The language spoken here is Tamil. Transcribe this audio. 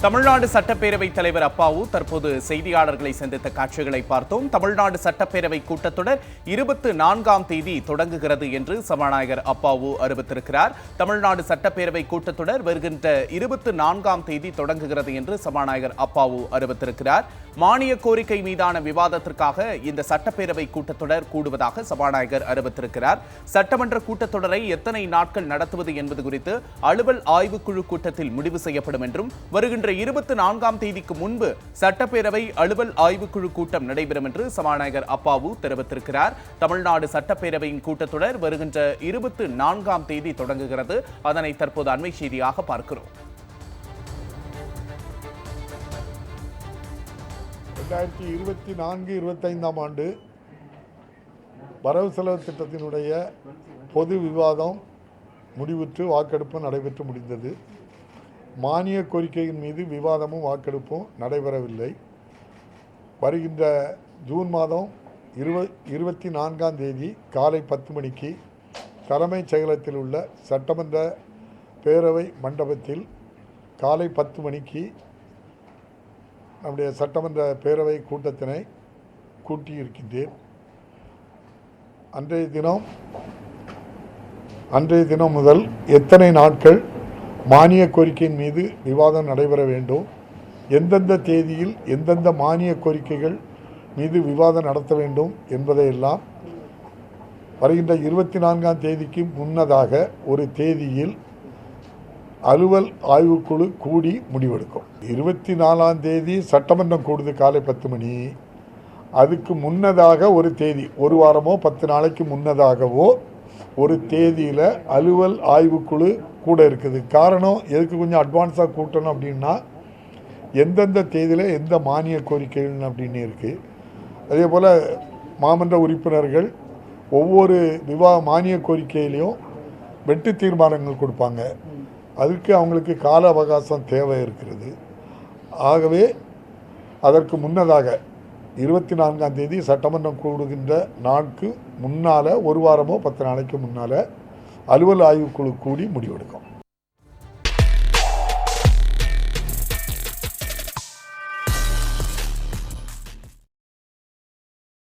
தமிழ்நாடு சட்டப்பேரவைத் தலைவர் அப்பாவு தற்போது செய்தியாளர்களை சந்தித்த காட்சிகளை பார்த்தோம். தமிழ்நாடு சட்டப்பேரவை கூட்டத்தொடர் 24ஆம் தேதி தொடங்குகிறது என்று சபாநாயகர் அப்பாவு அறிவித்திருக்கிறார். தமிழ்நாடு சட்டப்பேரவை கூட்டத்தொடர் வருகின்ற 24ஆம் தேதி தொடங்குகிறது என்று சபாநாயகர் அப்பாவு அறிவித்திருக்கிறார். மானிய கோரிக்கை மீதான விவாதத்திற்காக இந்த சட்டப்பேரவை கூட்டத்தொடர் கூடுவதாக சபாநாயகர் அறிவித்திருக்கிறார். சட்டமன்ற கூட்டத்தொடரை எத்தனை நாட்கள் நடத்துவது என்பது குறித்து அலுவல் ஆய்வுக்குழு கூட்டத்தில் முடிவு செய்யப்படும் என்றும் வருகின்ற 24ஆம் தேதிக்கு முன்பு சட்டப்பேரவை அலுவல் ஆய்வுக்குழு கூட்டம் நடைபெறும் என்று சபாநாயகர் அப்பாவு தெரிவித்திருக்கிறார். தமிழ்நாடு சட்டப்பேரவையின் கூட்டத்தொடர் வருகின்ற 24ஆம் தேதி தொடங்குகிறது. அதனை தற்போது அண்மை செய்தியாக பார்க்கிறோம். 2024-25ஆம் ஆண்டு வரவு செலவு திட்டத்தினுடைய பொது விவாதம் முடிவுற்று வாக்கெடுப்பு நடைபெற்று முடிந்தது. மானிய கோரிக்கையின் மீது விவாதமும் வாக்கெடுப்பும் நடைபெறவில்லை. வருகின்ற ஜூன் மாதம் 24ஆம் தேதி காலை 10 மணிக்கு தலைமைச் செயலகத்தில் உள்ள சட்டமன்ற பேரவை மண்டபத்தில் காலை 10 மணிக்கு நம்முடைய சட்டமன்ற பேரவை கூட்டத்தினை கூட்டியிருக்கின்றேன். அன்றைய தினம் முதல் எத்தனை நாட்கள் மானிய கோரிக்கையின் மீது விவாதம் நடைபெற வேண்டும், எந்தெந்த தேதியில் எந்தெந்த மானிய கோரிக்கைகள் மீது விவாதம் நடத்த வேண்டும் என்பதையெல்லாம் வருகின்ற 24ஆம் தேதிக்கு முன்னதாக ஒரு தேதியில் அலுவல் ஆய்வுக்குழு கூடி முடிவெடுக்கும். 24ஆம் தேதி சட்டமன்றம் கூடுது காலை 10 மணி. அதுக்கு முன்னதாக ஒரு தேதி, ஒரு வாரமோ 10 நாளைக்கு முன்னதாகவோ ஒரு தேதியில் அலுவல் ஆய்வுக்குழு கூட இருக்குது. காரணம் எதுக்கு கொஞ்சம் அட்வான்ஸாக கூட்டணும் அப்படின்னா எந்தெந்த தேதியில் எந்த மானிய கோரிக்கைகள் அப்படின்னு இருக்குது. அதே போல் மாமன்ற உறுப்பினர்கள் ஒவ்வொரு மானிய கோரிக்கையிலையும் வெட்டு தீர்மானங்கள் கொடுப்பாங்க. அதுக்கு அவங்களுக்கு கால அவகாசம் தேவை இருக்கிறது. ஆகவே அதற்கு முன்னதாக 24ஆம் தேதி சட்டமன்றம் கூடுகின்ற நாளுக்கு முன்னால் ஒரு வாரமோ 10 நாளைக்கு முன்னால் அலுவல் ஆய்வுக்குழு கூடி முடிவெடுக்கும்.